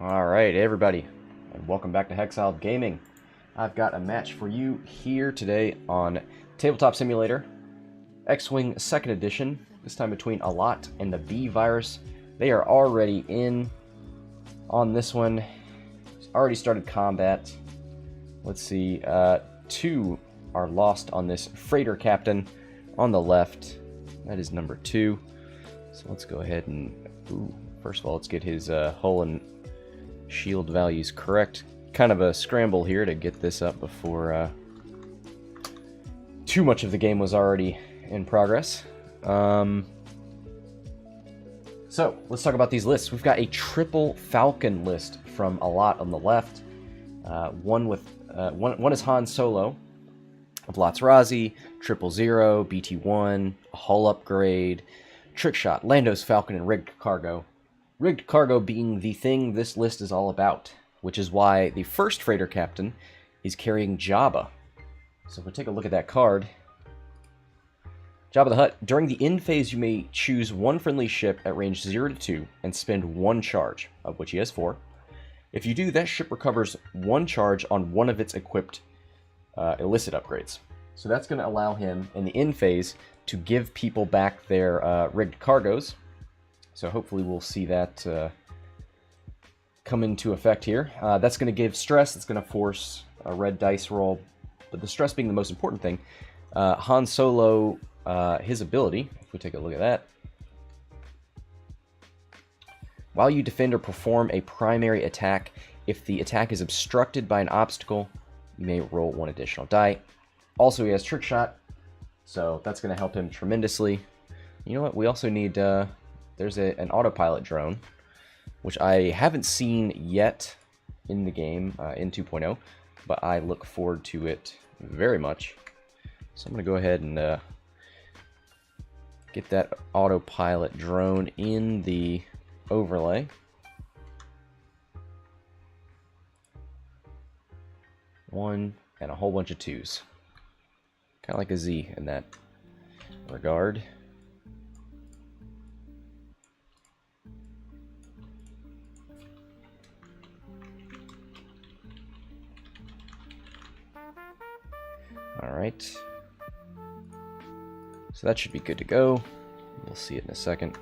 Alright, everybody, and welcome back to Hexiled Gaming. I've got a match for you here today on Tabletop Simulator, X-Wing 2nd Edition, this time between Allot and the B virus. They are already in on this one. Already started combat. Let's see, two are lost on this freighter captain on the left. That is number 2. So let's go ahead and, first of all, let's get his hull and shield values correct. Kind of a scramble here to get this up before too much of the game was already in progress. So let's talk about these lists. We've got a triple Falcon list from Allot on the left. One is Han Solo, Allot's Krassis, 000, BT-1, a hull upgrade, trick shot, Lando's Falcon, and rigged cargo. Rigged cargo being the thing this list is all about, which is why the first freighter captain is carrying Jabba. So if we take a look at that card, Jabba the Hutt. During the end phase, you may choose one friendly ship at range 0 to 2 and spend 1 charge, of which he has 4. If you do, that ship recovers 1 charge on one of its equipped illicit upgrades. So that's going to allow him, in the end phase, to give people back their rigged cargoes. So hopefully we'll see that come into effect here. That's going to give stress. It's going to force a red dice roll. But the stress being the most important thing, Han Solo, his ability, if we take a look at that. While you defend or perform a primary attack, if the attack is obstructed by an obstacle, you may roll 1 additional die. Also, he has trick shot, so that's going to help him tremendously. You know what? We also need... there's an autopilot drone, which I haven't seen yet in the game, in 2.0, but I look forward to it very much. So I'm going to go ahead and get that autopilot drone in the overlay. One and a whole bunch of 2s. Kind of like a Z in that regard. Alright, so that should be good to go. We'll see it in a second.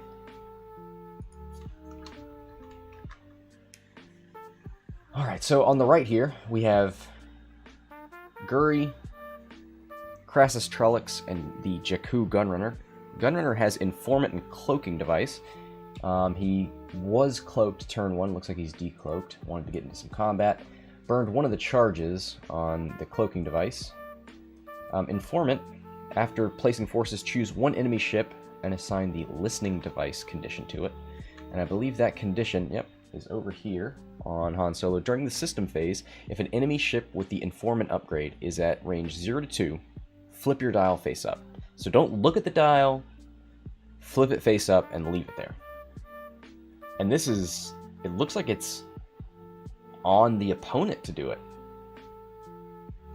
Alright, so on the right here, we have Guri, Krassis, Trelix, and the Jakku Gunrunner. Gunrunner has Informant and Cloaking Device. He was cloaked turn 1, looks like he's decloaked. Wanted to get into some combat. Burned one of the charges on the Cloaking Device. Informant, after placing forces, choose one enemy ship and assign the Listening Device condition to it. And I believe that condition, is over here on Han Solo. During the system phase, if an enemy ship with the Informant upgrade is at range 0 to 2, flip your dial face up. So don't look at the dial, flip it face up, and leave it there. And this is, it looks like it's on the opponent to do it.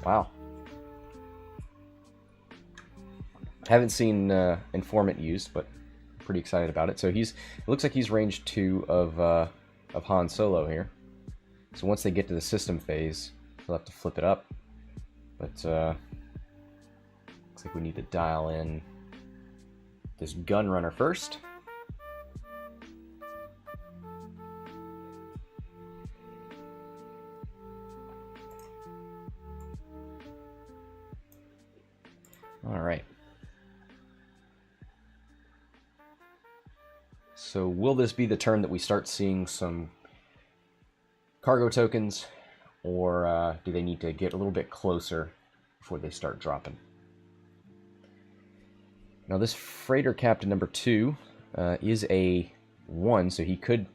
Wow. Haven't seen Informant used, but pretty excited about it. So it looks like he's range 2 of Han Solo here. So once they get to the system phase, they'll have to flip it up. But looks like we need to dial in this Gunrunner first. All right. So will this be the turn that we start seeing some cargo tokens, or do they need to get a little bit closer before they start dropping? Now this freighter captain number 2 is a 1, so he could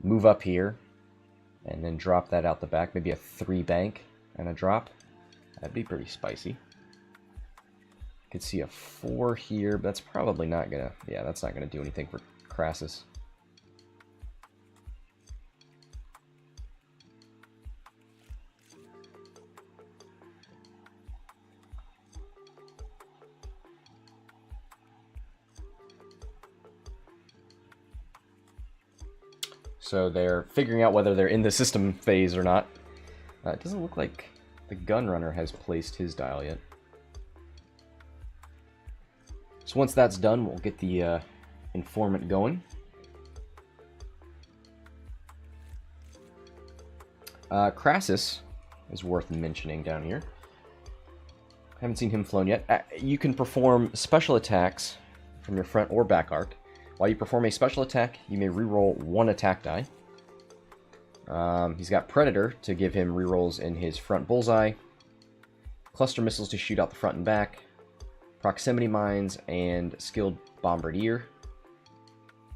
move up here and then drop that out the back, maybe a 3 bank and a drop. That'd be pretty spicy. Could see a 4 here, but that's probably not gonna, that's not gonna do anything for Krassis. So they're figuring out whether they're in the system phase or not. It doesn't look like the Gunrunner has placed his dial yet. So once that's done, we'll get the informant going. Krassis is worth mentioning down here. Haven't seen him flown yet. You can perform special attacks from your front or back arc. While you perform a special attack, you may reroll 1 attack die. He's got Predator to give him rerolls in his front bullseye, cluster missiles to shoot out the front and back, proximity mines, and skilled bombardier.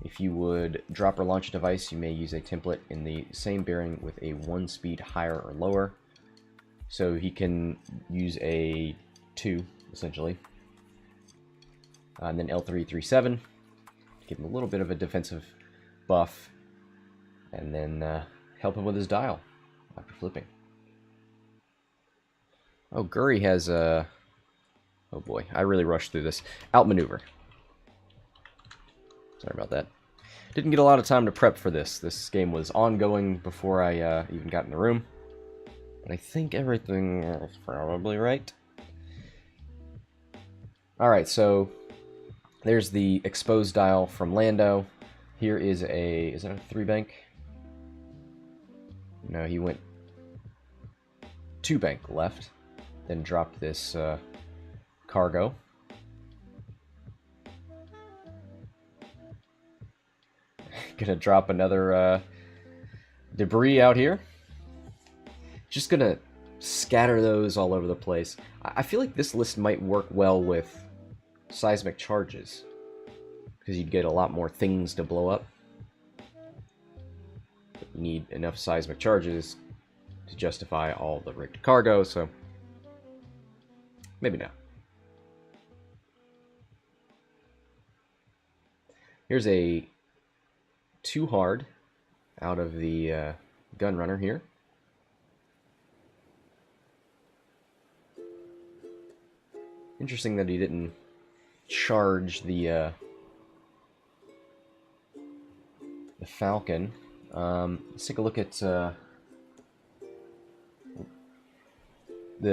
If you would drop or launch a device, you may use a template in the same bearing with a 1 speed higher or lower. So he can use a 2, essentially. And then L337, give him a little bit of a defensive buff, and then help him with his dial after flipping. Oh, Guri has a... oh boy, I really rushed through this. Outmaneuver. Sorry about that. Didn't get a lot of time to prep for this. This game was ongoing before I even got in the room. But I think everything is probably right. Alright, so there's the exposed dial from Lando. Here is a... is that a 3 bank? No, he went 2 bank left. Then dropped this cargo. Gonna drop another debris out here. Just gonna scatter those all over the place. I feel like this list might work well with seismic charges, because you'd get a lot more things to blow up. But you need enough seismic charges to justify all the rigged cargo, so maybe not. Here's a 2 hard out of the Gunrunner here. Interesting that he didn't charge the Falcon. Let's take a look at the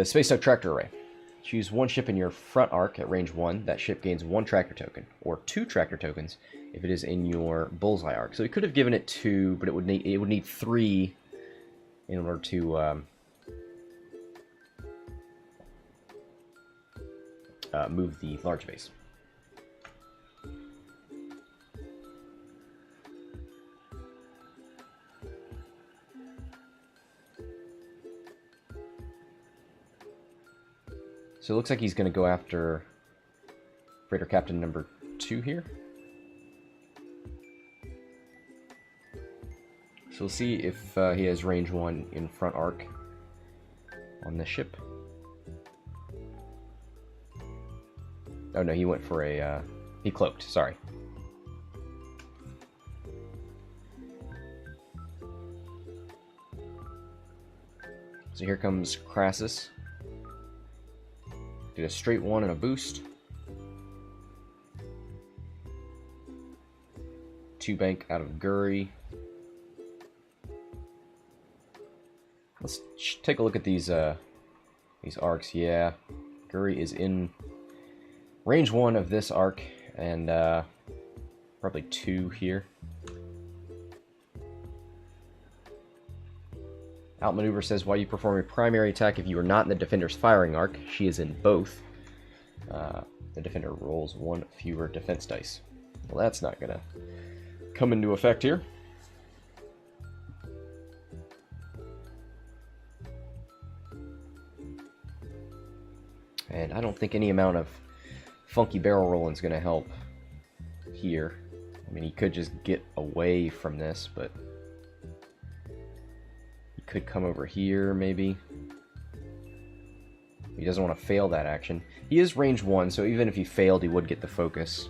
Space Tug Tractor Array. Choose 1 ship in your front arc at range 1. That ship gains 1 tractor token, or 2 tractor tokens if it is in your bullseye arc. So he could have given it 2, but it would need 3 in order to move the large base. So it looks like he's going to go after Freighter Captain number 2 here. So we'll see if he has range 1 in front arc on this ship. Oh no, he went for a... he cloaked, sorry. So here comes Krassis. Did a straight 1 and a boost. 2 bank out of Guri. Let's take a look at these arcs. Yeah, Guri is in range 1 of this arc, and probably 2 here. Outmaneuver says, while you perform a primary attack, if you are not in the defender's firing arc, she is in both. The defender rolls 1 fewer defense dice. Well, that's not going to come into effect here. And I don't think any amount of funky barrel rolling is going to help here. I mean, he could just get away from this, but he could come over here, maybe. He doesn't want to fail that action. He is range 1, so even if he failed, he would get the focus.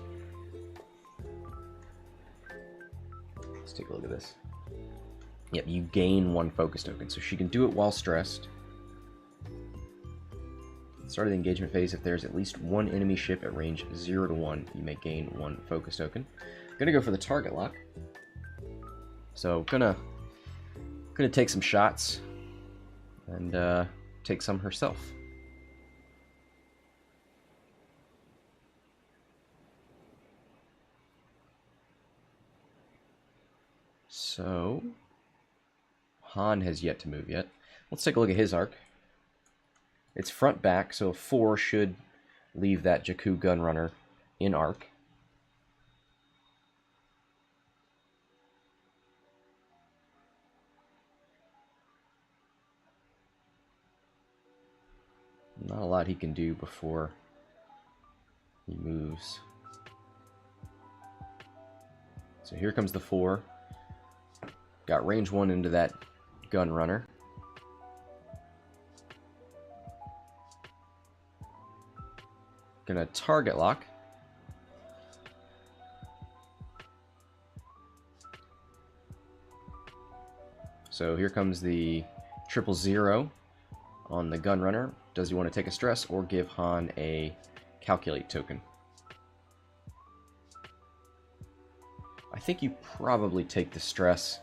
Let's take a look at this. Yep, you gain 1 focus token, so she can do it while stressed. Start of the engagement phase, if there's at least 1 enemy ship at range 0 to 1, you may gain 1 focus token. I'm going to go for the target lock. So gonna take some shots and take some herself. So Han has yet to move yet. Let's take a look at his arc. It's front back, so a 4 should leave that Jakku Gunrunner in arc. Not a lot he can do before he moves. So here comes the 4. Got range 1 into that Gunrunner. Gonna target lock. So here comes the 000 on the Gunrunner. Does he want to take a stress or give Han a calculate token? I think you probably take the stress.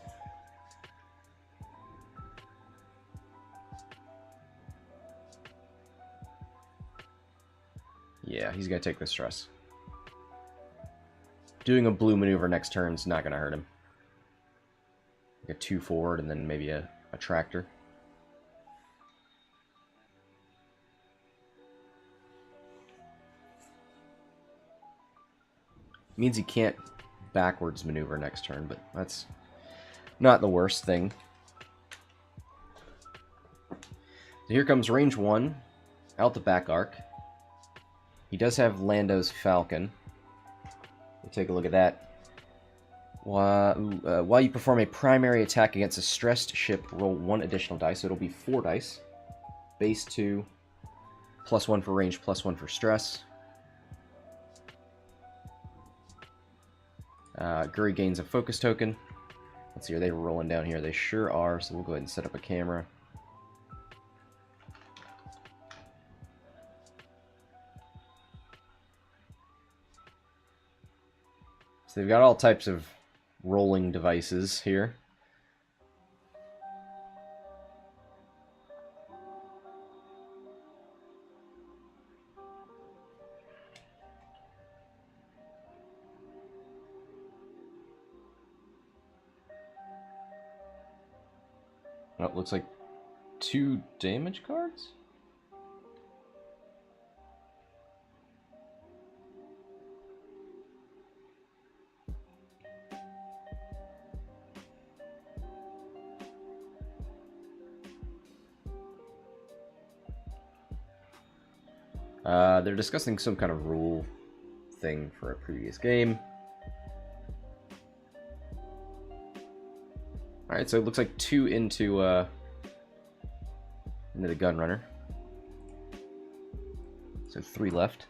Yeah, he's going to take the stress. Doing a blue maneuver next turn is not going to hurt him. Like a 2 forward and then maybe a tractor. Means he can't backwards maneuver next turn, but that's not the worst thing. So here comes range 1 out the back arc. He does have Lando's Falcon. We'll take a look at that. While you perform a primary attack against a stressed ship, roll 1 additional dice. So it'll be 4 dice. Base 2, +1 for range, +1 for stress. Guri gains a focus token. Let's see, are they rolling down here? They sure are, so we'll go ahead and set up a camera. So they've got all types of rolling devices here. Oh, it looks like 2 damage cards? They're discussing some kind of rule thing for a previous game. Alright, so it looks like 2 into the Gunrunner. So 3 left.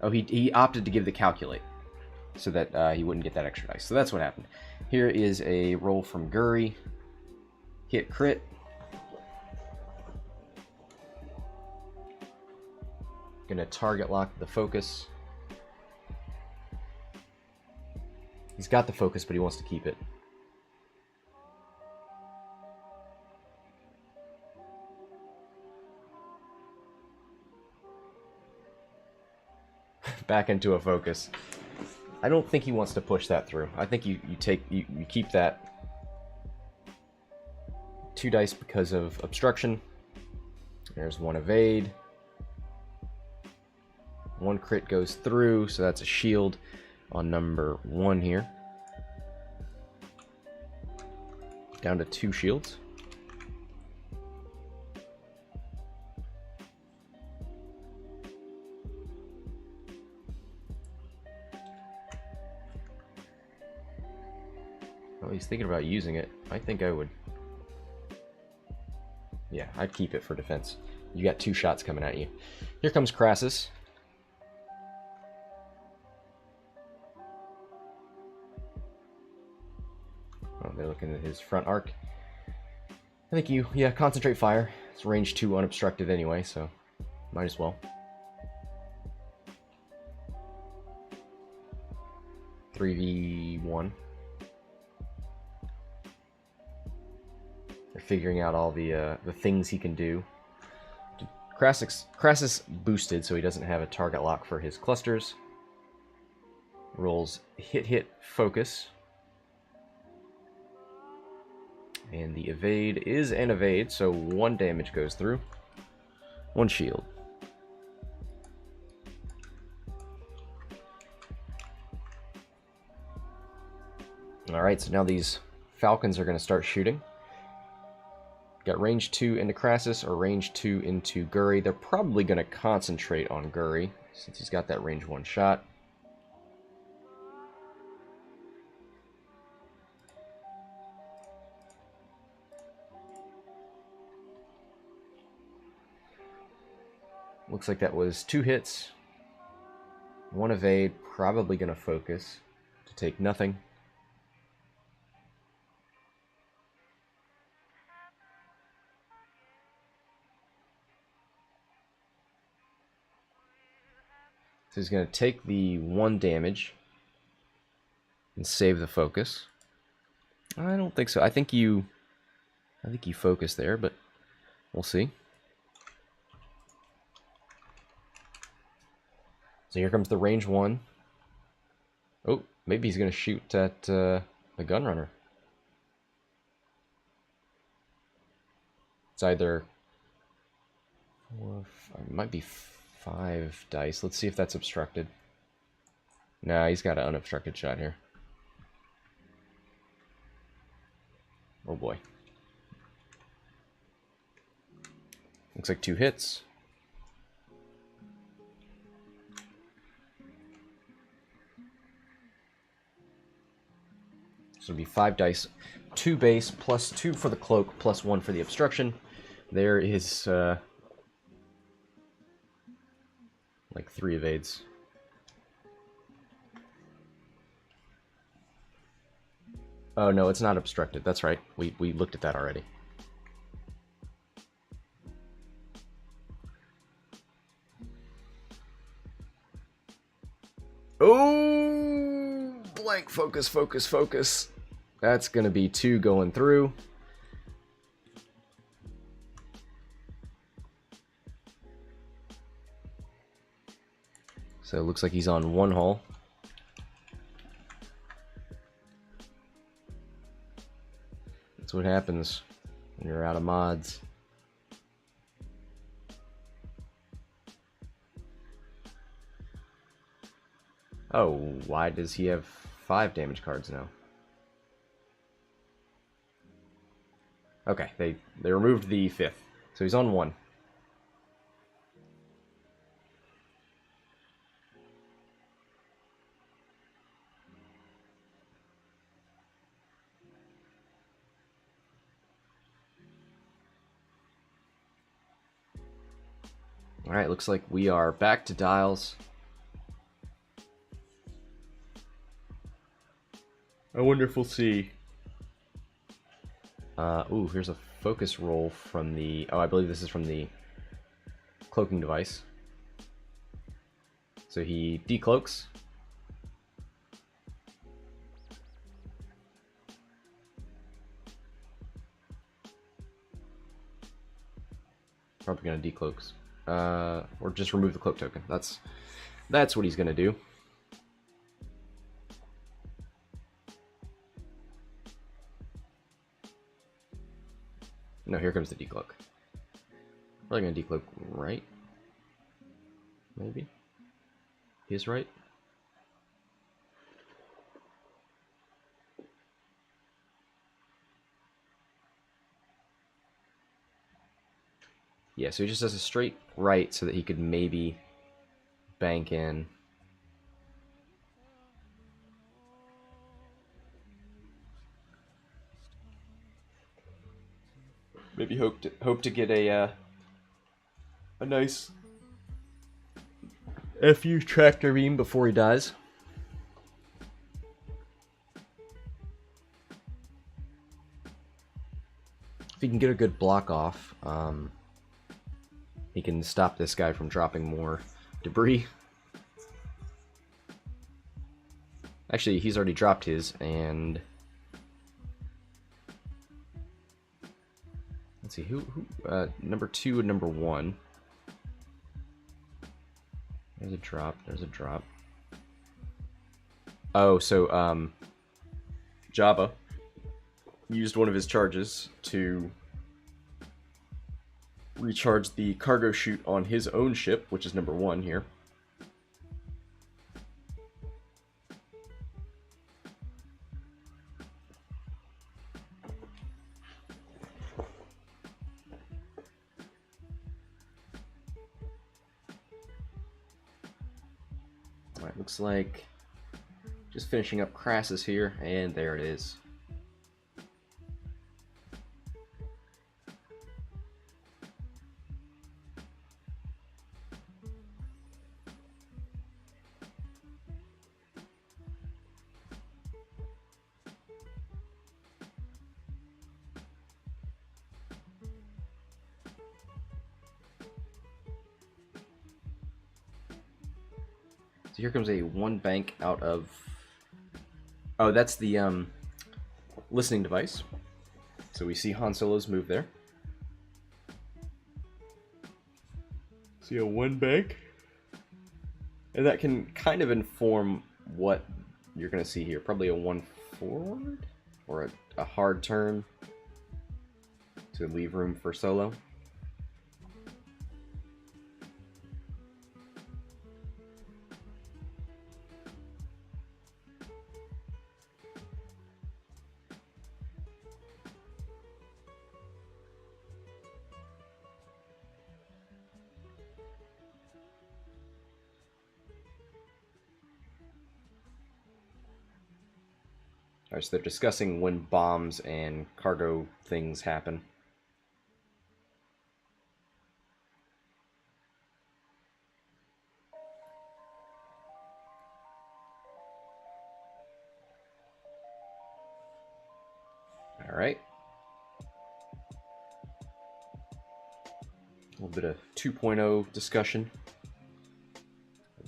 Oh, he opted to give the calculate so that he wouldn't get that extra dice. So that's what happened. Here is a roll from Guri. Hit crit. Gonna target lock the focus. He's got the focus, but he wants to keep it. Back into a focus. I don't think he wants to push that through. I think you keep that 2 dice because of obstruction. There's 1 evade. 1 crit goes through, so that's a shield on number 1 here. Down to 2 shields. Oh, he's thinking about using it. I think I would. Yeah, I'd keep it for defense. You got 2 shots coming at you. Here comes Krassis. Oh, they're looking at his front arc. I think yeah, concentrate fire. It's range 2 unobstructed anyway, so might as well. 3v1. They're figuring out all the things he can do. Krassis boosted, so he doesn't have a target lock for his clusters. Rolls hit, focus. And the evade is an evade, so 1 damage goes through. 1 shield. Alright, so now these falcons are going to start shooting. Got range 2 into Krassis or range 2 into Guri. They're probably going to concentrate on Guri since he's got that range 1 shot. Looks like that was 2 hits. 1 evade, probably going to focus to take nothing. So he's going to take the 1 damage and save the focus. I don't think so. I think you focus there, but we'll see. So here comes the range 1. Oh, maybe he's going to shoot at the Gunrunner. It's either it might be 5 dice. Let's see if that's obstructed. Nah, he's got an unobstructed shot here. Oh boy. Looks like 2 hits. So it'll be 5 dice, 2 base, plus 2 for the cloak, plus 1 for the obstruction. There is like 3 evades. Oh no, it's not obstructed. That's right. We looked at that already. Oh, blank focus, focus, focus. That's going to be 2 going through. So it looks like he's on 1 hull. That's what happens when you're out of mods. Oh, why does he have 5 damage cards now? Okay, they removed the 5th, so he's on 1. Alright, looks like we are back to dials. I wonder if we'll see. Ooh, here's a focus roll from the... Oh, I believe this is from the cloaking device. So he decloaks. Probably gonna decloaks. Or just remove the cloak token. That's what he's gonna do. No, here comes the decloak. Probably gonna decloak right. Maybe. He's right. Yeah, so he just does a straight right so that he could maybe bank in. Maybe hope to get a nice FU tractor beam before he dies. If he can get a good block off, he can stop this guy from dropping more debris. Actually, he's already dropped his, and let's see who number 2 and number 1. There's a drop. There's a drop. Oh, so Jabba used one of his charges to recharge the cargo chute on his own ship, which is number 1 here. Alright, looks like just finishing up Krassis here, and there it is. So here comes a 1 bank out of... Oh, that's the listening device. So we see Han Solo's move there. See a 1 bank. And that can kind of inform what you're going to see here. Probably a 1 forward? Or a hard turn to leave room for Solo. Alright, so they're discussing when bombs and cargo things happen. Alright. A little bit of 2.0 discussion.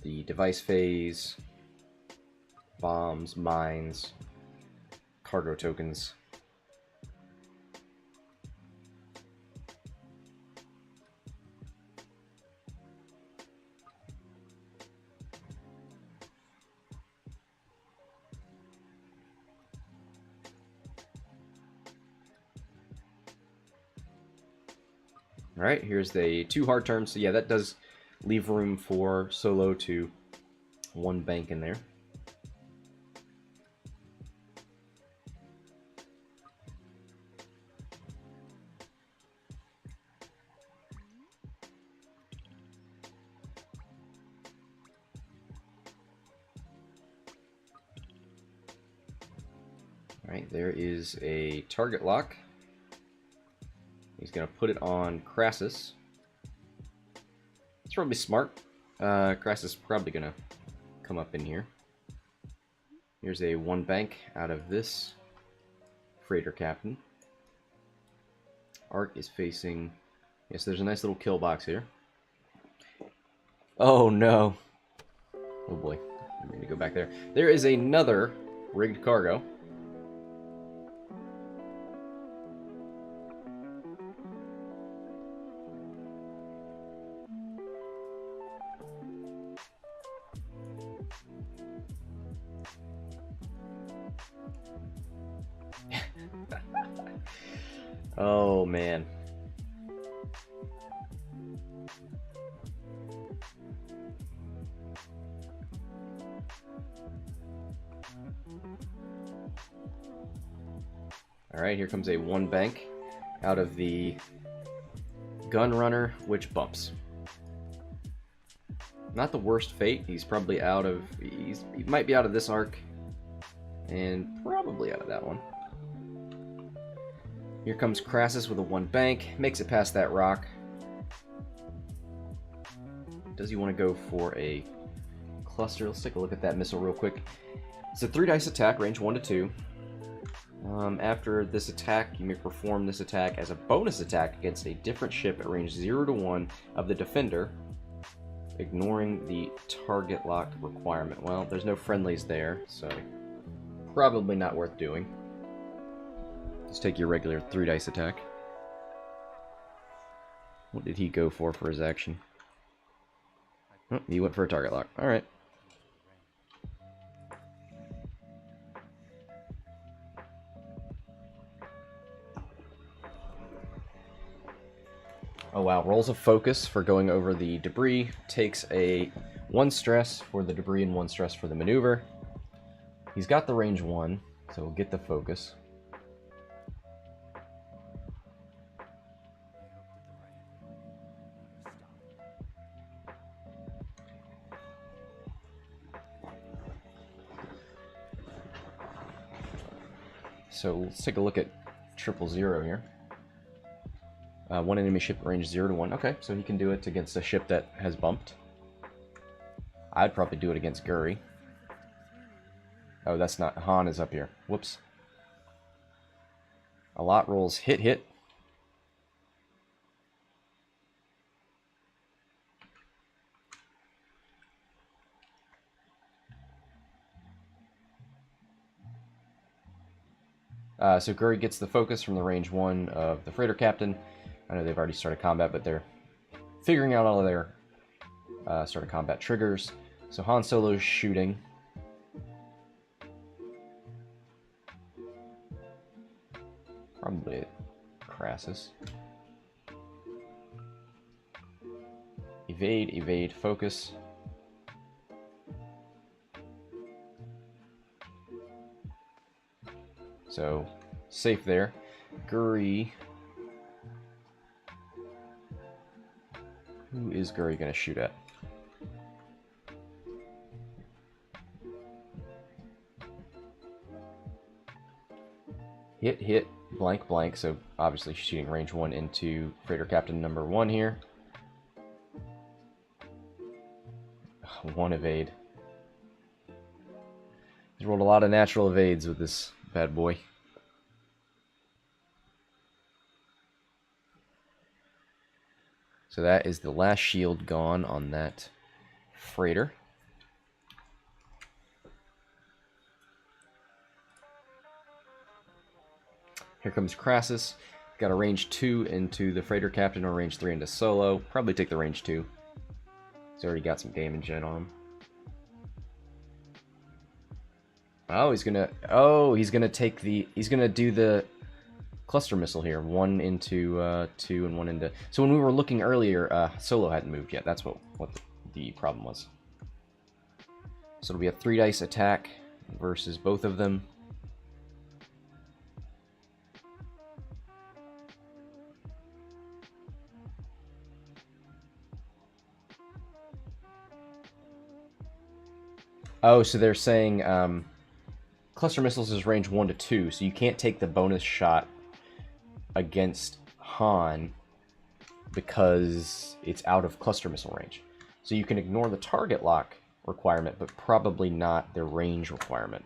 The device phase, bombs, mines, cargo tokens. Alright, here's the 2 hard turns. So yeah, that does leave room for Solo to 1 bank in there. Alright, there is a target lock. He's going to put it on Krassis. It's probably smart. Krassis is probably going to come up in here. Here's a 1 bank out of this freighter captain. Arc is facing... Yes, there's a nice little kill box here. Oh no. Oh boy. I'm going to go back there. There is another rigged cargo. Oh man. Alright, here comes a 1 bank out of the Gunrunner, which bumps. Not the worst fate. He's probably out of... He might be out of this arc. And probably out of that one. Here comes Krassis with a 1 bank. Makes it past that rock. Does he want to go for a cluster? Let's take a look at that missile real quick. It's a 3 dice attack, range 1 to 2. After this attack, you may perform this attack as a bonus attack against a different ship at range 0 to 1 of the defender. ignoring the target lock requirement. Well, there's no friendlies there, so probably not worth doing. Just take your regular 3 dice attack. What did he go for his action? Oh, he went for a target lock. Alright. Oh wow, rolls of focus for going over the debris. Takes a 1 stress for the debris and 1 stress for the maneuver. He's got the range 1, so we'll get the focus. So let's take a look at 000 here. 1 enemy ship range 0 to 1. Okay, so he can do it against a ship that has bumped. I'd probably do it against Guri. Oh, that's not... Han is up here. Whoops. Allot rolls hit. So Guri gets the focus from the range 1 of the freighter captain. I know they've already started combat, but they're figuring out all of their start of combat triggers. So Han Solo's shooting. Probably Krassis. Evade, focus. So, safe there. Guri. Who is Guri going to shoot at? Hit, blank. So, obviously shooting range 1 into freighter captain number 1 here. 1 evade. He's rolled a lot of natural evades with this bad boy. So that is the last shield gone on that freighter. Here comes Krassis. Got a range 2 into the freighter captain or range 3 into Solo. Probably take the range 2. He's already got some damage in on him. Oh, he's gonna take the... He's gonna do the cluster missile here. 1 into 2 and 1 into... So when we were looking earlier, Solo hadn't moved yet. That's what the problem was. So it'll be a 3 dice attack versus both of them. Oh, so they're saying cluster missiles is range 1 to 2, so you can't take the bonus shot against Han because it's out of cluster missile range. So you can ignore the target lock requirement, but probably not the range requirement.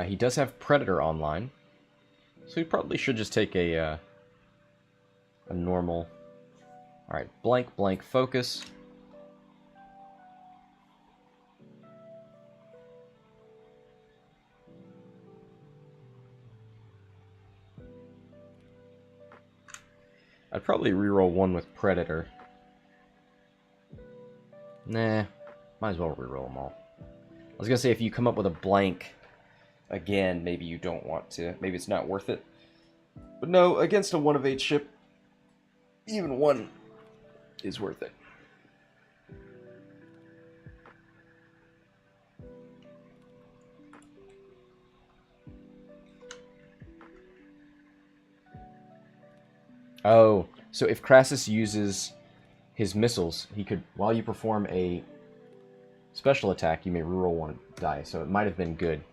He does have Predator online, so he probably should just take a normal... Alright, blank, focus. I'd probably reroll 1 with Predator. Nah, might as well reroll them all. I was gonna say, if you come up with a blank... Again, maybe you don't want to. Maybe it's not worth it. But no, against a 1 of 8 ship, even 1 is worth it. Oh, so if Krassis uses his missiles, he could, while you perform a special attack, you may reroll one die. So it might have been good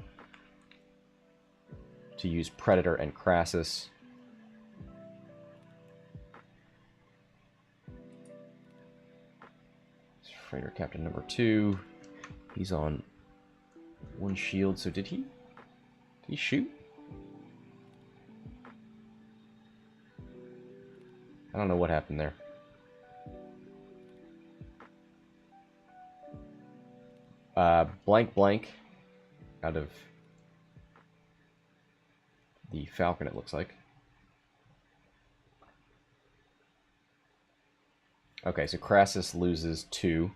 to use Predator and Krassis. Freighter Captain number 2. He's on 1 shield. So did he shoot? I don't know what happened there. Blank blank out of the Falcon, it looks like. Okay, so Krassis loses 2.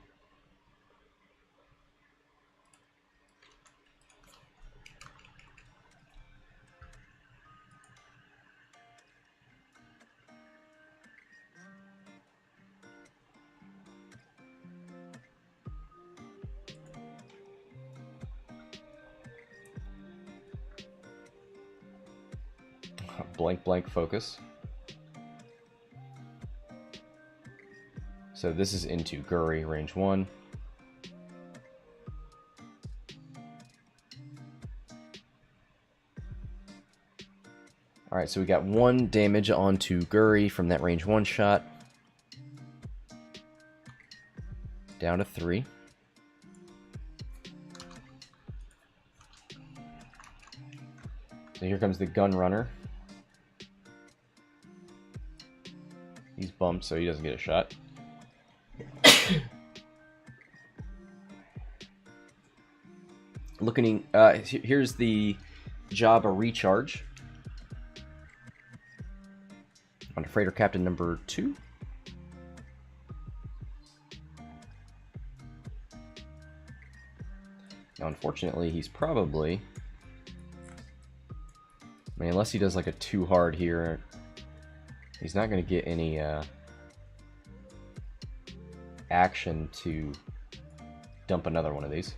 Blank blank focus. So this is into Guri, range 1. Alright, so we got 1 damage onto Guri from that range 1 shot. Down to 3. So here comes the Gunrunner. He's bumped, so he doesn't get a shot. Looking, here's the Jabba recharge on Freighter Captain number 2. Now, unfortunately, he's probably, I mean, unless he does like a too hard here, he's not going to get any action to dump another one of these.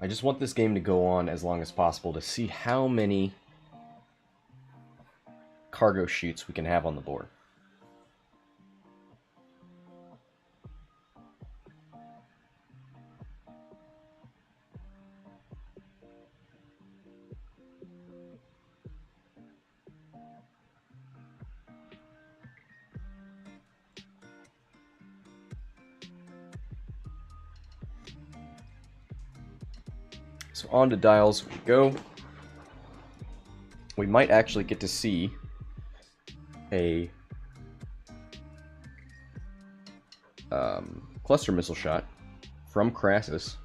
I just want this game to go on as long as possible to see how many cargo chutes we can have on the board. So on to dials we go. We might actually get to see a cluster missile shot from Krassis.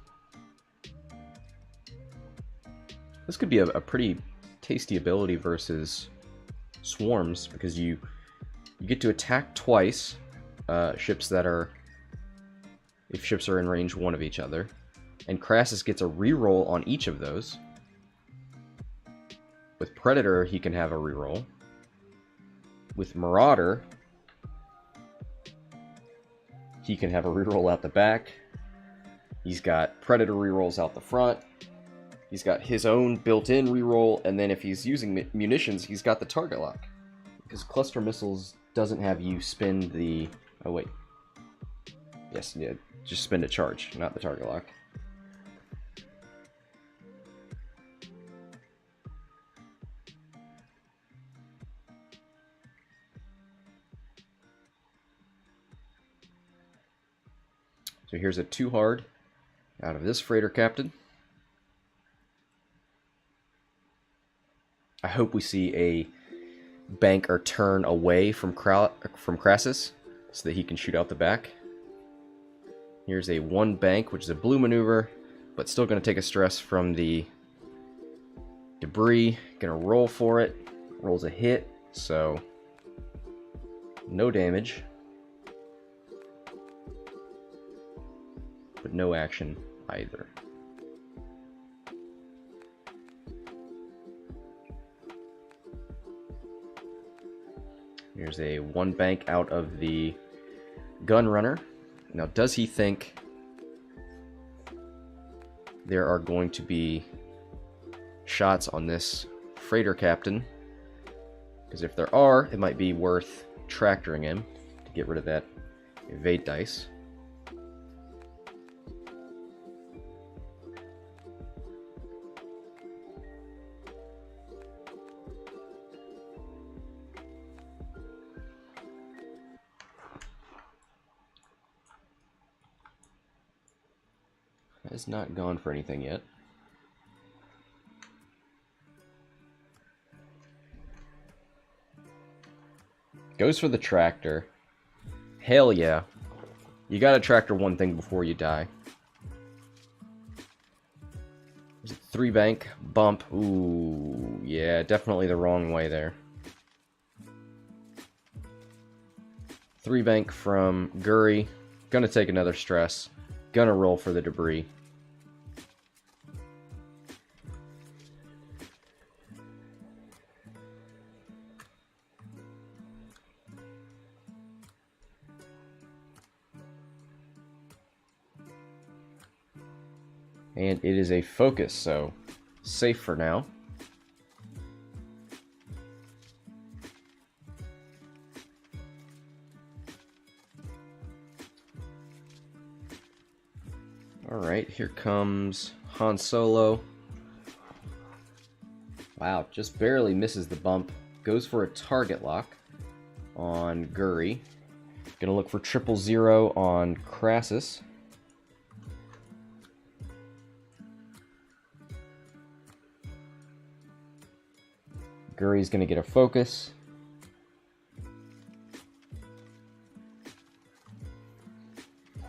This could be a pretty tasty ability versus swarms, because you get to attack twice ships that are, if ships are in range 1 of each other. And Krassis gets a reroll on each of those. With Predator, he can have a reroll. With Marauder, he can have a reroll out the back. He's got Predator rerolls out the front. He's got his own built-in reroll, and then if he's using munitions, he's got the target lock. Because cluster missiles doesn't have you spend the... Oh, wait. Yes, yeah, just spend a charge, not the target lock. So here's a 2 hard out of this Freighter Captain. I hope we see a bank or turn away from Krassis so that he can shoot out the back. Here's a 1 bank, which is a blue maneuver, but still going to take a stress from the debris. Going to roll for it. Rolls a hit, so no damage. But no action either. Here's a 1 bank out of the Gunrunner. Now, does he think there are going to be shots on this freighter captain. Because if there are, it might be worth tractoring him to get rid of that evade dice. Has not gone for anything yet. Goes for the tractor. Hell yeah. You gotta tractor one thing before you die. There's a 3 bank bump. Ooh, yeah, definitely the wrong way there. 3 bank from Guri. Gonna take another stress. Gonna roll for the debris. And it is a focus, so safe for now. Alright, here comes Han Solo. Wow, just barely misses the bump. Goes for a target lock on Guri. Gonna look for 000 on Krassis. Guri's gonna get a focus.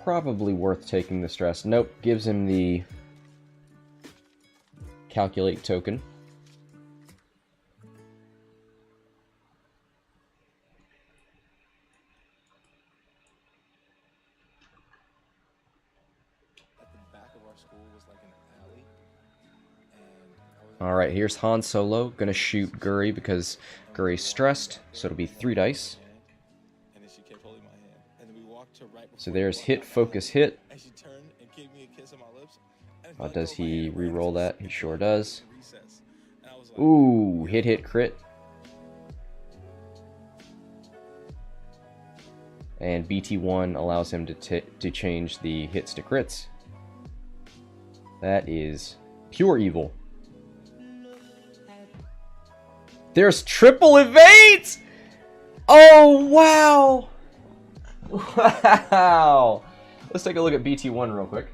Probably worth taking the stress. Nope, gives him the calculate token. Alright, here's Han Solo. Gonna shoot Guri because Guri's stressed, so it'll be 3 dice. So there's hit, focus, hit. Does he re-roll that? He sure does. Ooh, hit, hit, crit. And BT1 allows him to change the hits to crits. That is pure evil. There's triple evades! Oh, wow! Wow! Let's take a look at BT1 real quick.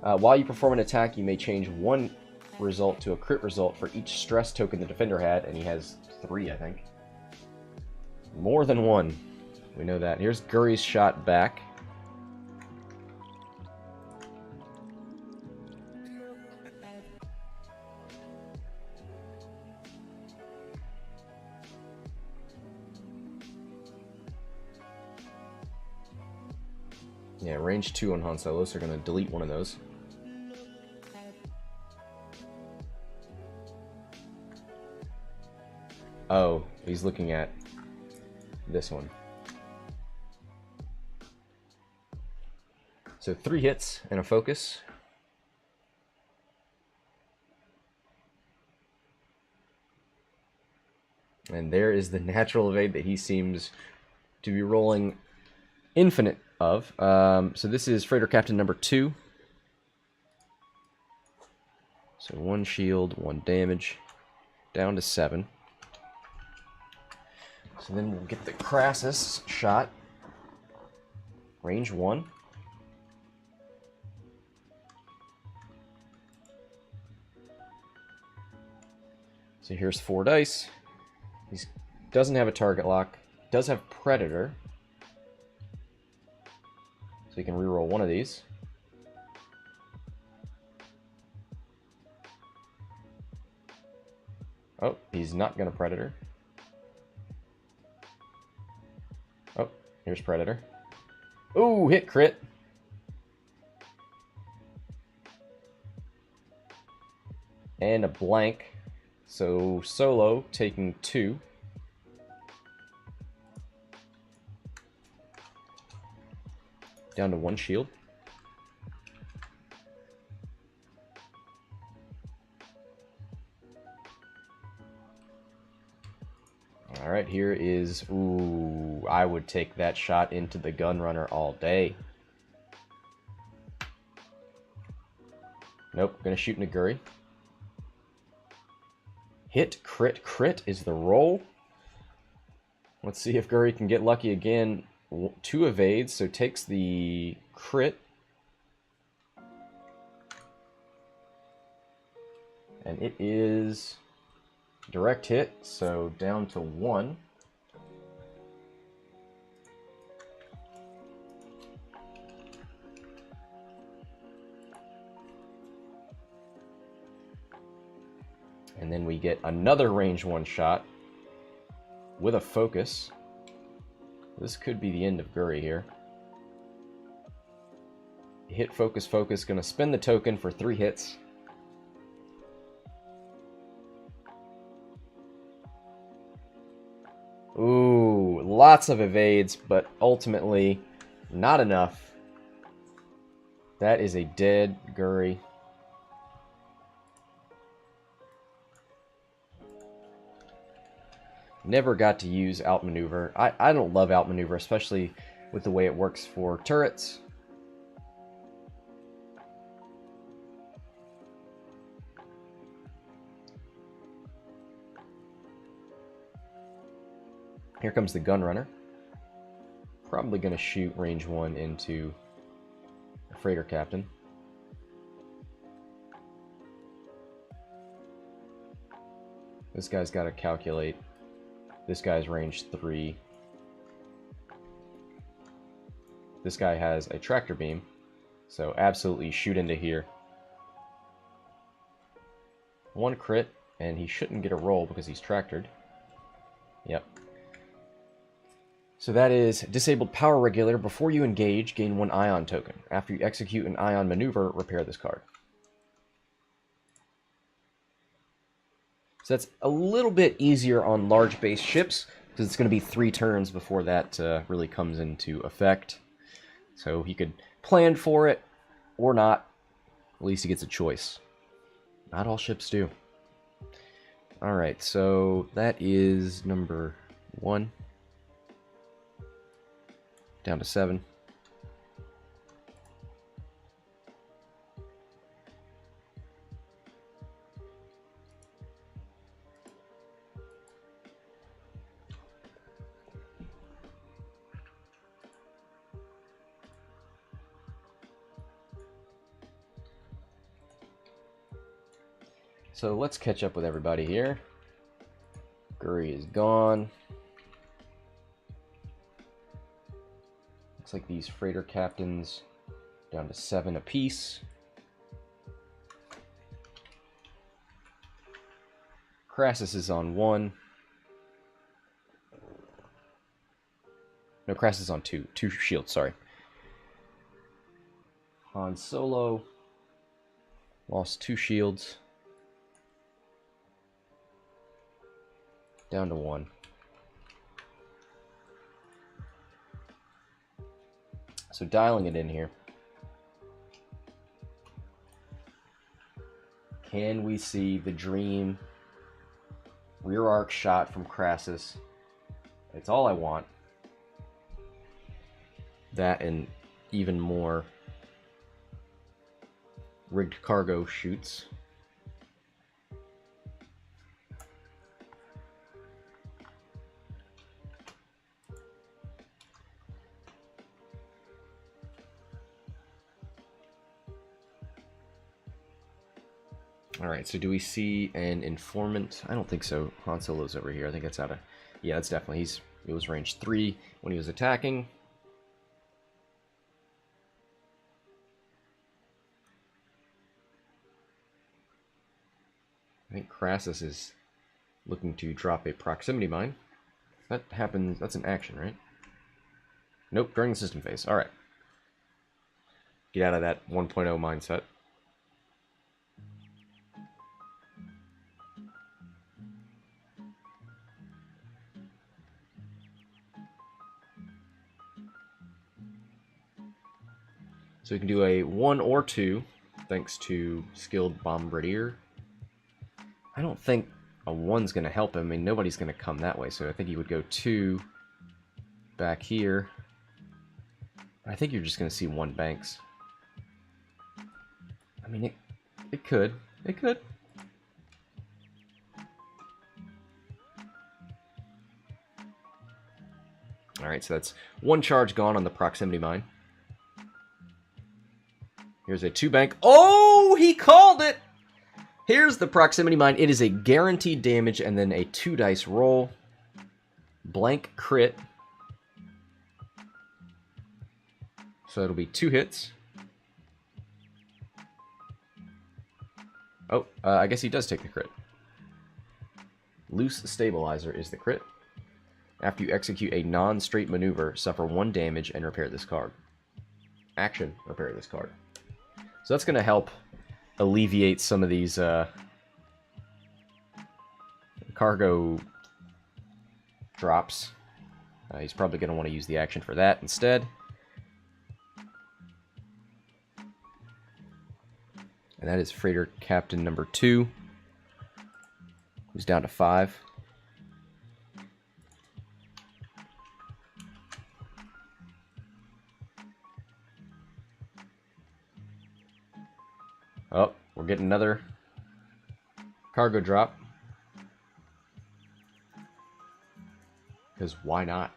While you perform an attack, you may change one result to a crit result for each stress token the defender had, and he has 3, I think. More than 1. We know that. Here's Guri's shot back. Yeah, range 2 on Han Solo, so we're going to delete one of those. Oh, he's looking at this one. So 3 hits and a focus. And there is the natural evade that he seems to be rolling infinite of. So this is Freighter Captain number 2. So 1 shield, 1 damage, down to 7. So then we'll get the Krassis shot. Range 1. So here's 4 dice. He doesn't have a target lock. Does have Predator. So you can reroll one of these. Oh, he's not going to Predator. Oh, here's Predator. Ooh, hit crit. And a blank. So Solo taking 2. Down to 1 shield. All right, here is... Ooh, I would take that shot into the Gunrunner all day. Nope, gonna shoot into Guri. Hit, crit, crit is the roll. Let's see if Guri can get lucky again. 2 evades, so takes the crit. And it is direct hit, so down to 1. And then we get another range 1 shot with a focus. This could be the end of Guri here. Hit, focus, focus. Gonna spend the token for 3 hits. Ooh, lots of evades, but ultimately not enough. That is a dead Guri. Never got to use outmaneuver. I don't love outmaneuver, especially with the way it works for turrets. Here comes the Gunrunner. Probably going to shoot range 1 into a freighter captain. This guy's got to calculate. This guy's range 3. This guy has a tractor beam, so absolutely shoot into here. 1 crit, and he shouldn't get a roll because he's tractored. Yep. So that is disabled power regulator. Before you engage, gain 1 ion token. After you execute an ion maneuver, repair this card. So that's a little bit easier on large base ships, because it's going to be 3 turns before that really comes into effect. So he could plan for it, or not. At least he gets a choice. Not all ships do. Alright, so that is number 1. Down to 7. So let's catch up with everybody here. Guri is gone. Looks like these freighter captains down to 7 apiece. Krassis is on 1. No, Krassis is on 2. 2 shields, sorry. Han Solo lost 2 shields. Down to 1. So dialing it in here. Can we see the dream rear arc shot from Krassis? It's all I want. That and even more rigged cargo shoots. Alright, so do we see an informant? I don't think so. Han Solo's over here. I think that's out of... Yeah, that's definitely... It was range 3 when he was attacking. I think Krassis is looking to drop a proximity mine. That happens... That's an action, right? Nope, during the system phase. Alright. Get out of that 1.0 mindset. So we can do a 1 or 2, thanks to Skilled Bombardier. I don't think a 1's going to help him. I mean, nobody's going to come that way, so I think he would go 2 back here. I think you're just going to see 1 banks. I mean, it could. It could. Alright, so that's 1 charge gone on the proximity mine. Here's a 2 bank. Oh, he called it! Here's the proximity mine. It is a guaranteed damage and then a 2 dice roll. Blank crit. So it'll be 2 hits. Oh, I guess he does take the crit. Loose Stabilizer is the crit. After you execute a non-straight maneuver, suffer 1 damage and repair this card. Action, repair this card. So that's going to help alleviate some of these cargo drops. He's probably going to want to use the action for that instead. And that is Freighter Captain number 2, who's down to 5. Oh, we're getting another cargo drop. Because why not?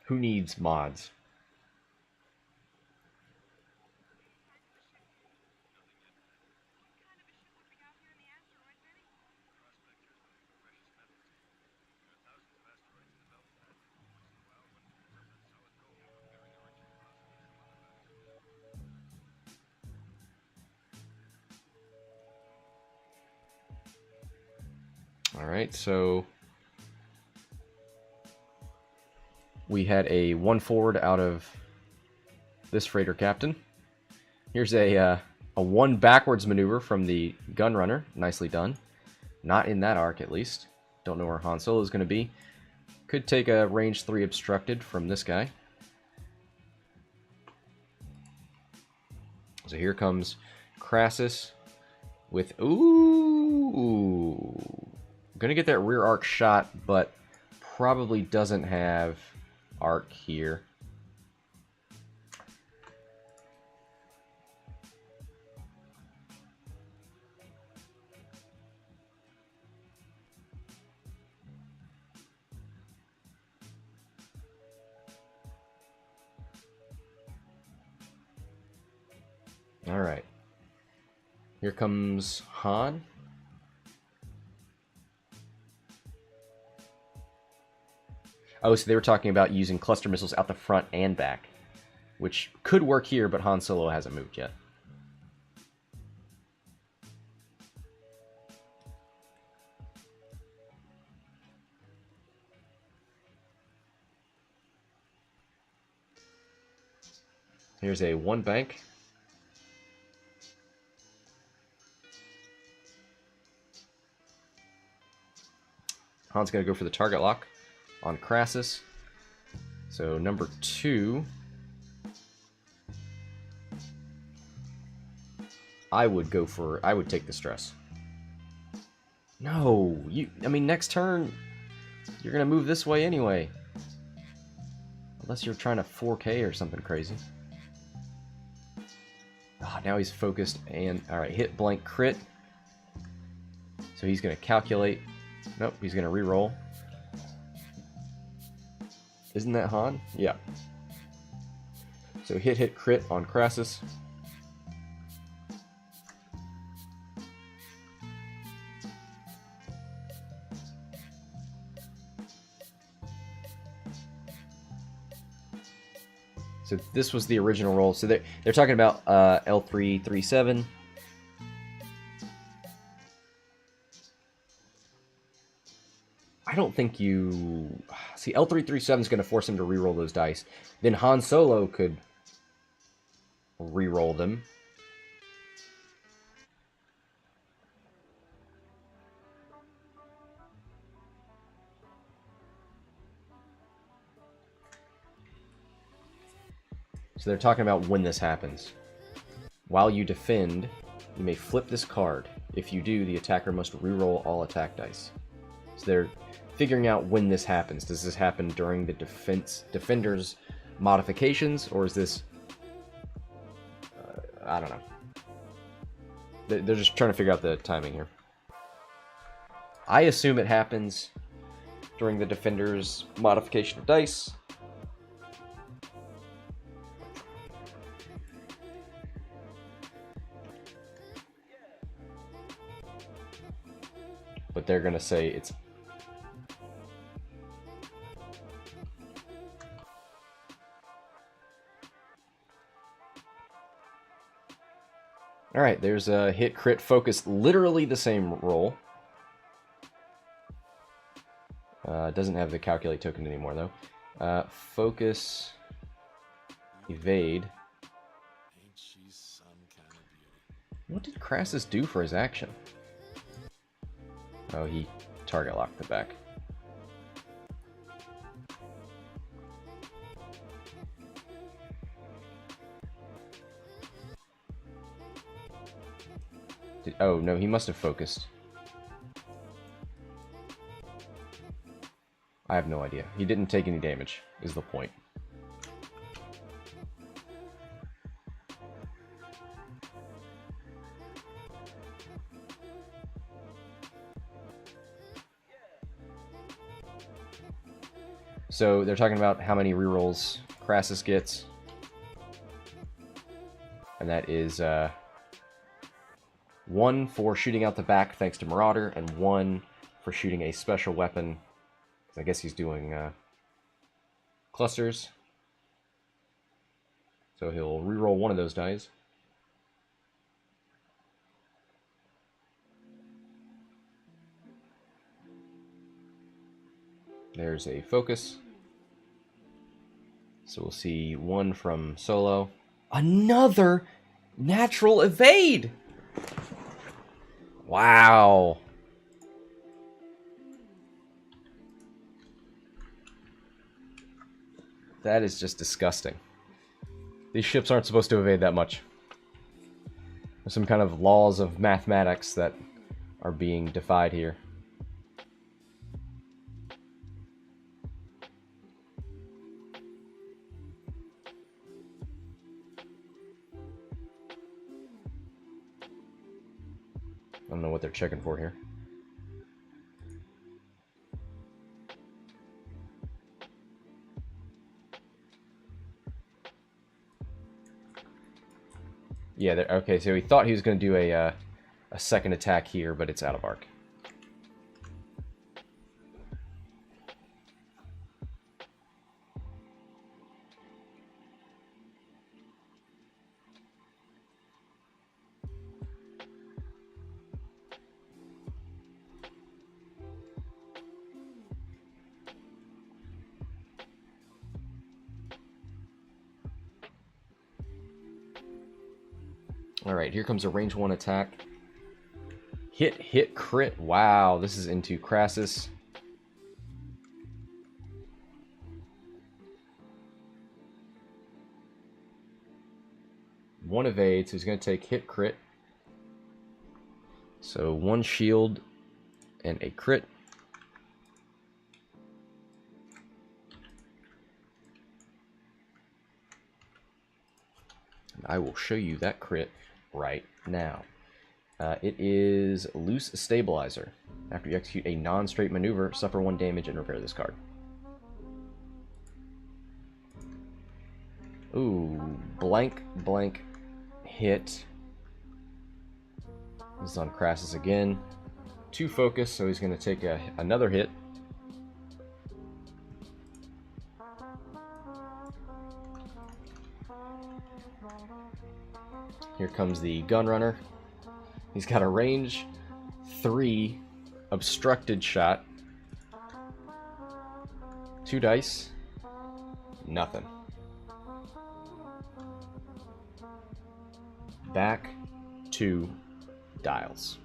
Who needs mods? Alright, so we had a 1 forward out of this Freighter Captain. Here's a 1 backwards maneuver from the Gunrunner. Nicely done. Not in that arc, at least. Don't know where Han Solo is going to be. Could take a range 3 obstructed from this guy. So here comes Krassis with... Ooh! Gonna get that rear arc shot, but probably doesn't have arc here. All right. Here comes Han. Oh, so they were talking about using cluster missiles out the front and back, which could work here, but Han Solo hasn't moved yet. Here's a 1 bank. Han's going to go for the target lock on Krassis. So number 2, I would take the stress. No, I mean, next turn, you're going to move this way anyway. Unless you're trying to 4K or something crazy. Oh, now he's focused and, alright, hit blank crit. So he's going to calculate. Nope, he's going to reroll. Isn't that Han? Yeah. So hit crit on Krassis. So this was the original roll. So they're talking about L337. I don't think you... See, L337 is going to force him to reroll those dice. Then Han Solo could reroll them. So they're talking about when this happens. While you defend, You may flip this card. If you do, the attacker must reroll all attack dice. So they're figuring out when this happens. Does this happen during the defender's modifications, or is this... I don't know. They're just trying to figure out the timing here. I assume it happens during the defender's modification of dice. But they're going to say it's... Alright, there's a hit, crit, focus, literally the same roll. Doesn't have the calculate token anymore, though. Focus, evade. What did Krassis do for his action? Oh, he target locked the back. Oh, no, he must have focused. I have no idea. He didn't take any damage, is the point. So they're talking about how many rerolls Krassis gets. And that is 1 for shooting out the back thanks to Marauder, and 1 for shooting a special weapon. I guess he's doing clusters. So he'll reroll one of those dice. There's a focus. So we'll see 1 from Solo. Another natural evade! Wow. That is just disgusting. These ships aren't supposed to evade that much. There's some kind of laws of mathematics that are being defied here. I don't know what they're checking for here. Yeah, okay, so he thought he was going to do a second attack here, but it's out of arc. Alright, here comes a range 1 attack. Hit, hit, crit. Wow, this is into Krassis. One evade, so he's going to take hit, crit. So 1 shield and a crit. And I will show you that crit right now. It is Loose Stabilizer. After you execute a non-straight maneuver, suffer 1 damage and repair this card. Ooh, blank, blank, hit. This is on Krassis again. 2 focus, so he's going to take another hit. Here comes the Gunrunner. He's got a range 3 obstructed shot. 2 dice. Nothing. Back 2 dials.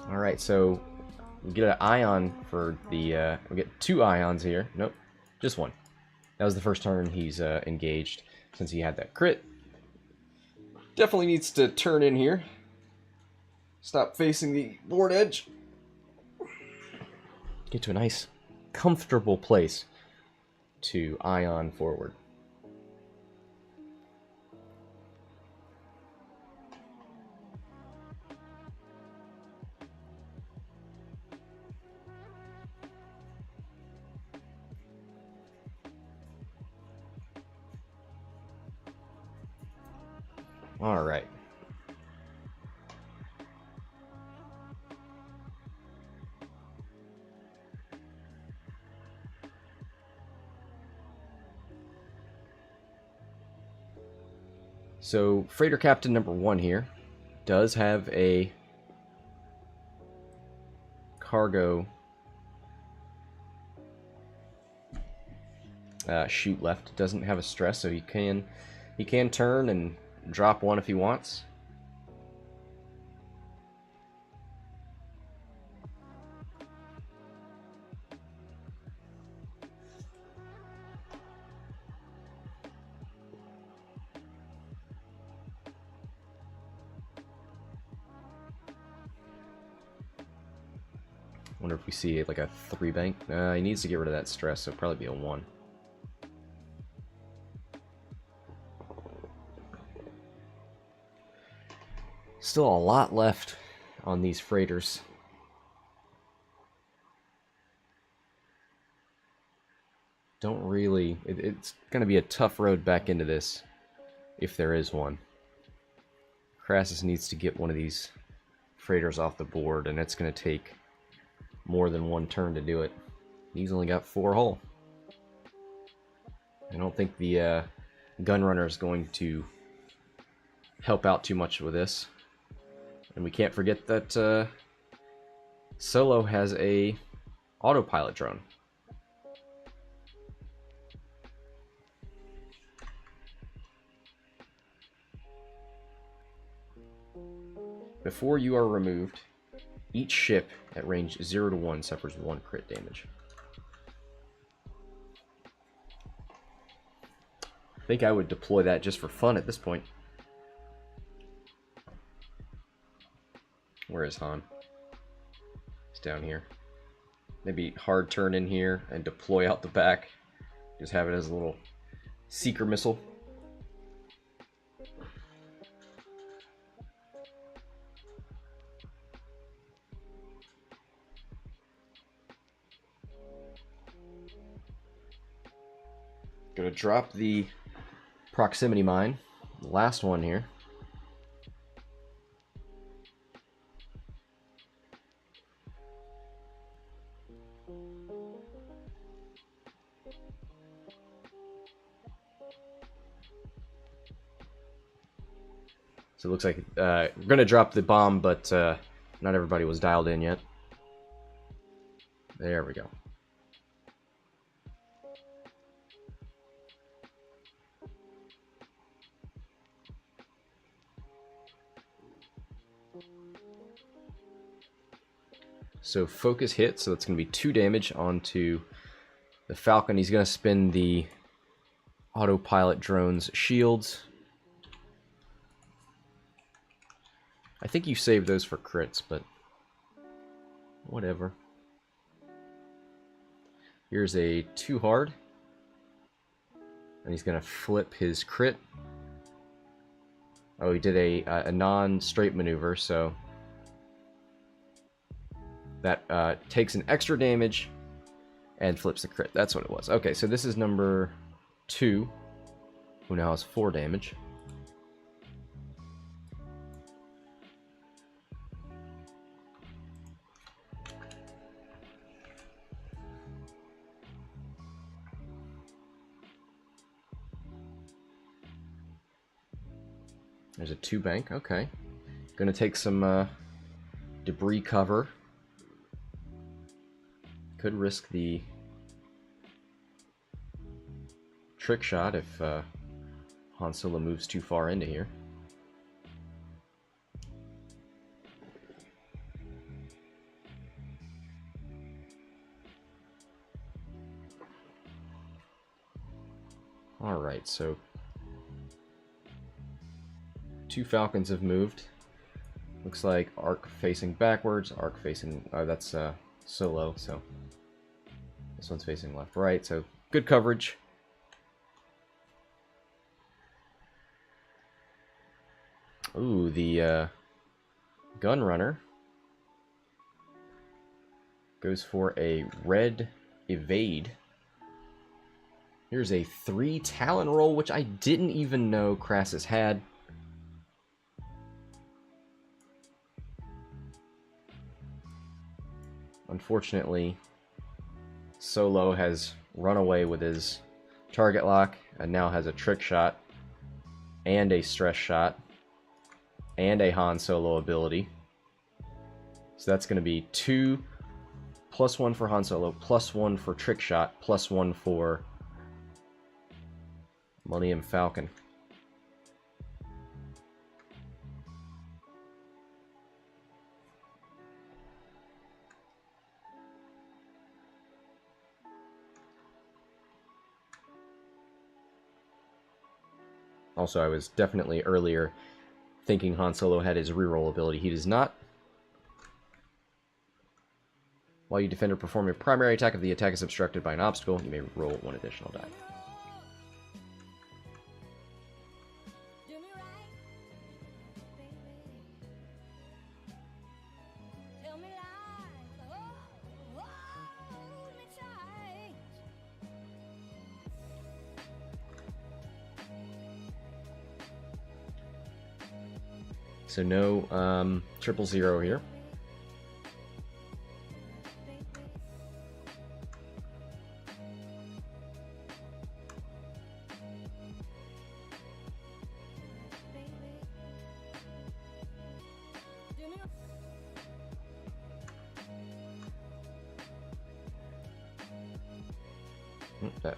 Alright, so we get an ion for the... we get 2 ions here. Nope, just 1. That was the first turn he's engaged, since he had that crit. Definitely needs to turn in here. Stop facing the board edge. Get to a nice, comfortable place to ion forward. All right. So, Freighter Captain number 1 here does have a cargo chute left. Doesn't have a stress, so he can turn and drop 1 if he wants. Wonder if we see like a 3 bank. He needs to get rid of that stress, so it'll probably be a 1. Still a lot left on these freighters. Don't really... It's going to be a tough road back into this, if there is one. Krassis needs to get one of these freighters off the board, and it's going to take more than 1 turn to do it. He's only got 4 hull. I don't think the Gunrunner is going to help out too much with this. And we can't forget that Solo has a Autopilot drone. Before you are removed, each ship at range 0 to 1 suffers 1 crit damage. I think I would deploy that just for fun at this point. Where is Han? He's down here. Maybe hard turn in here and deploy out the back. Just have it as a little seeker missile. Gonna drop the proximity mine. Last one here. So it looks like we're going to drop the bomb, but not everybody was dialed in yet. There we go. So focus hit, so that's going to be 2 damage onto the Falcon. He's going to spin the Autopilot drone's shields. I think you saved those for crits, but whatever. Here's a 2 hard. And he's going to flip his crit. Oh, he did a non-straight maneuver, so that takes an extra damage and flips the crit. That's what it was. Okay, so this is number 2, who now has 4 damage. There's a 2 bank, okay. Gonna take some debris cover. Could risk the trick shot if Han Solo moves too far into here. Alright, so 2 Falcons have moved. Looks like arc facing backwards, arc facing... Oh, that's solo, so this one's facing left-right, so good coverage. Ooh, the Gunrunner goes for a red evade. Here's a 3 Talon roll, which I didn't even know Krassis had. Unfortunately, Solo has run away with his target lock and now has a trick shot and a stress shot and a Han Solo ability. So that's going to be 2 +1 for Han Solo, +1 for trick shot, +1 for Millennium Falcon. Also, I was definitely earlier thinking Han Solo had his reroll ability. He does not. While you defend or perform your primary attack, if the attack is obstructed by an obstacle, you may roll 1 additional die. So no 000 here. That.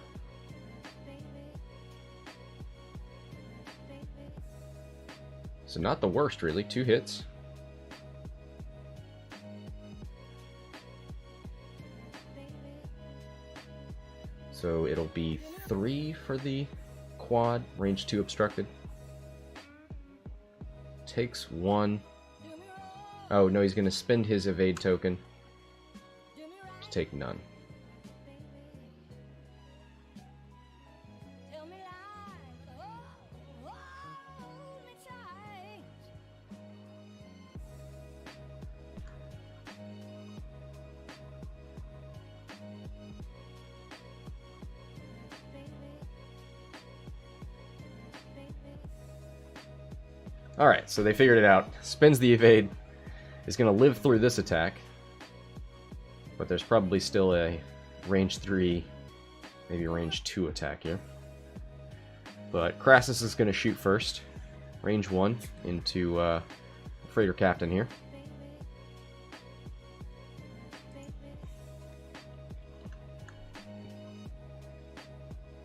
So not the worst, really. 2 hits. So it'll be 3 for the quad, range 2 obstructed. Takes 1. Oh, no, he's going to spend his evade token to take none. Alright, so they figured it out. Spins the evade. Is going to live through this attack. But there's probably still a range 3, maybe range 2 attack here. But Krassis is going to shoot first. Range 1 into Freighter Captain here.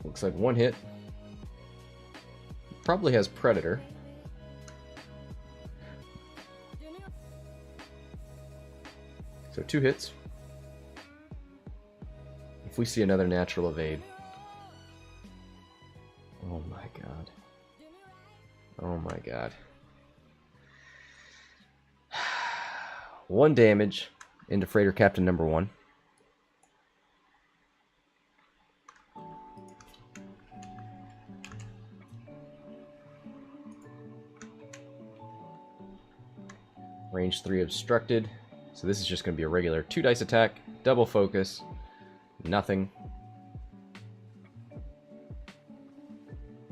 Looks like 1 hit. Probably has Predator. So 2 hits. If we see another natural evade. Oh my god. Oh my god. 1 damage into Freighter Captain number 1. Range 3 obstructed. So this is just going to be a regular 2 dice attack, double focus, nothing.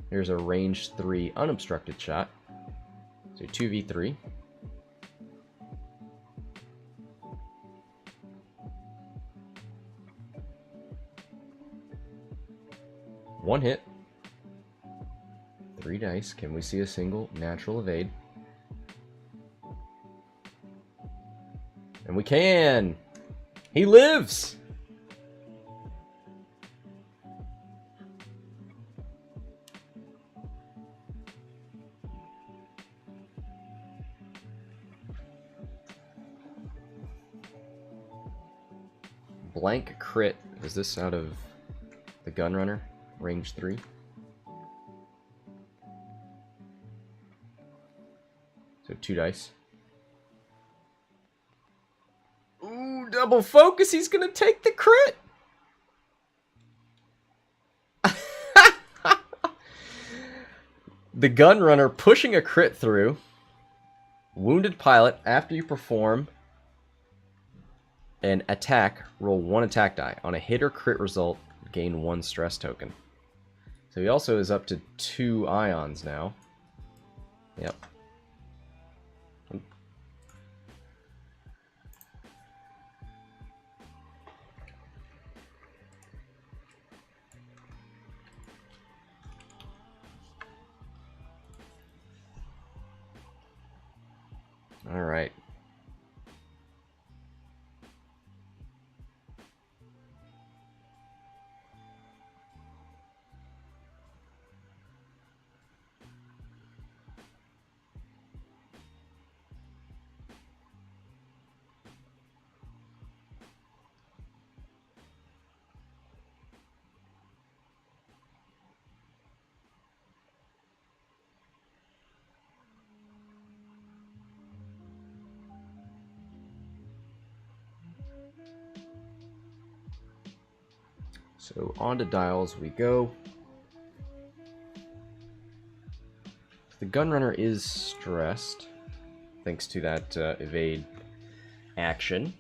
Here's a range 3 unobstructed shot. So 2v3. One hit. 3 dice. Can we see a single natural evade? And we can! He lives! Blank crit. Is this out of the Gunrunner? Range 3. 2 dice. Ooh, double focus. He's going to take the crit. The Gunrunner pushing a crit through. Wounded pilot, after you perform an attack, roll 1 attack die. On a hit or crit result, gain 1 stress token. So he also is up to 2 ions now. Yep. All right. So on to dials we go. The Gunrunner is stressed, thanks to that evade action.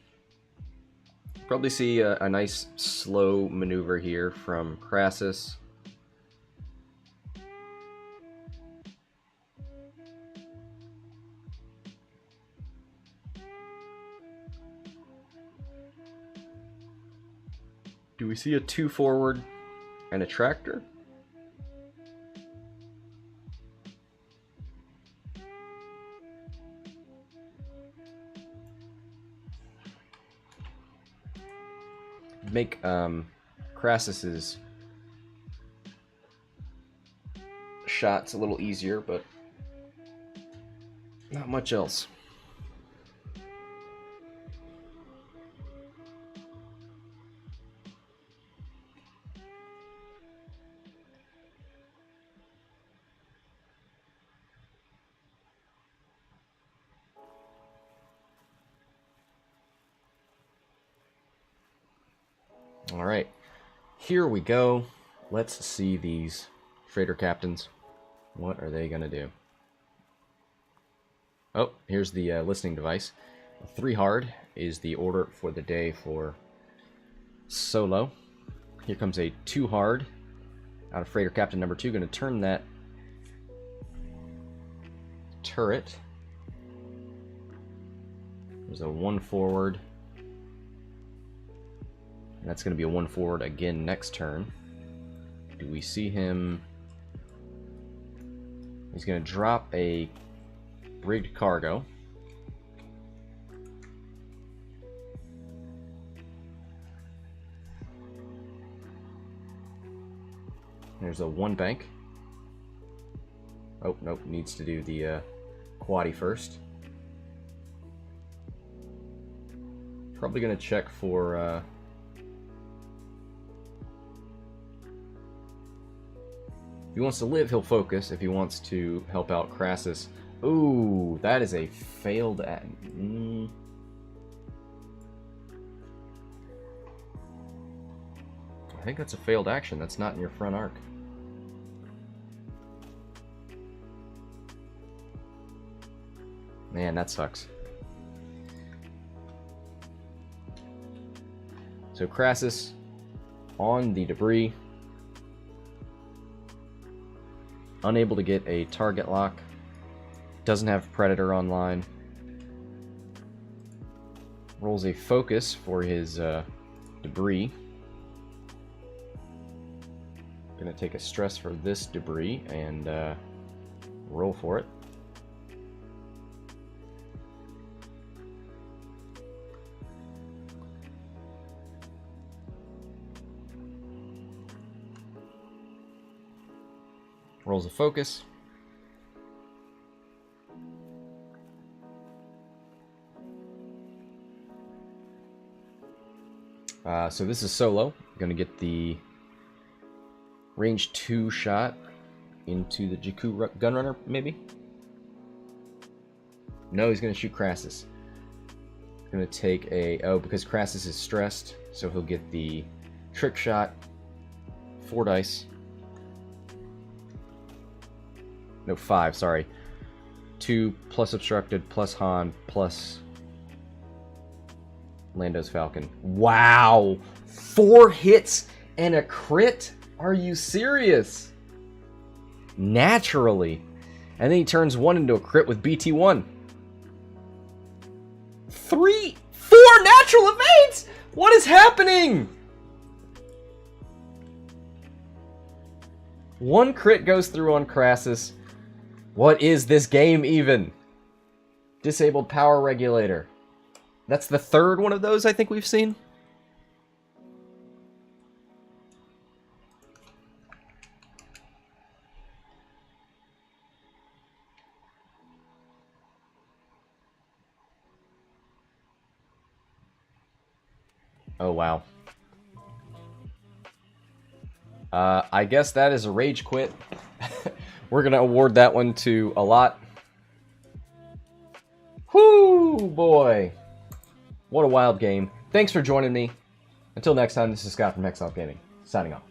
Probably see a nice slow maneuver here from Krassis. Do we see a 2 forward and a tractor? Make Krassis's shots a little easier, but not much else. All right, here we go. Let's see these freighter captains. What are they gonna do? Oh, here's the listening device. 3 hard is the order for the day for Solo. Here comes a 2 hard out of freighter captain number 2. Going to turn that turret. There's a 1 forward. And that's going to be a 1 forward again next turn. Do we see him? He's going to drop a rigged cargo. There's a 1 bank. Oh, nope, needs to do the quaddy first. Probably going to check for... if he wants to live, he'll focus. If he wants to help out Krassis... Ooh, that is a failed... I think that's a failed action. That's not in your front arc. Man, that sucks. So Krassis on the debris. Unable to get a target lock. Doesn't have Predator online. Rolls a focus for his debris. Gonna take a stress for this debris and roll for it. Rolls a focus. So this is Solo. Gonna get the range 2 shot into the Jakku Gunrunner, maybe? No, he's going to shoot Krassis. He's going to take a... Oh, because Krassis is stressed, so he'll get the trick shot. 4 dice. No, 5, sorry. 2 plus obstructed, plus Han, plus Lando's Falcon. Wow! 4 hits and a crit? Are you serious? Naturally. And then he turns 1 into a crit with BT1. 4 natural evades! What is happening? 1 crit goes through on Krassis. What is this game even? Disabled power regulator. That's the 3rd one of those I think we've seen. Oh, wow. I guess that is a rage quit. We're going to award that one to Allot. Whoo, boy. What a wild game. Thanks for joining me. Until next time, this is Scott from Hexoff Gaming, signing off.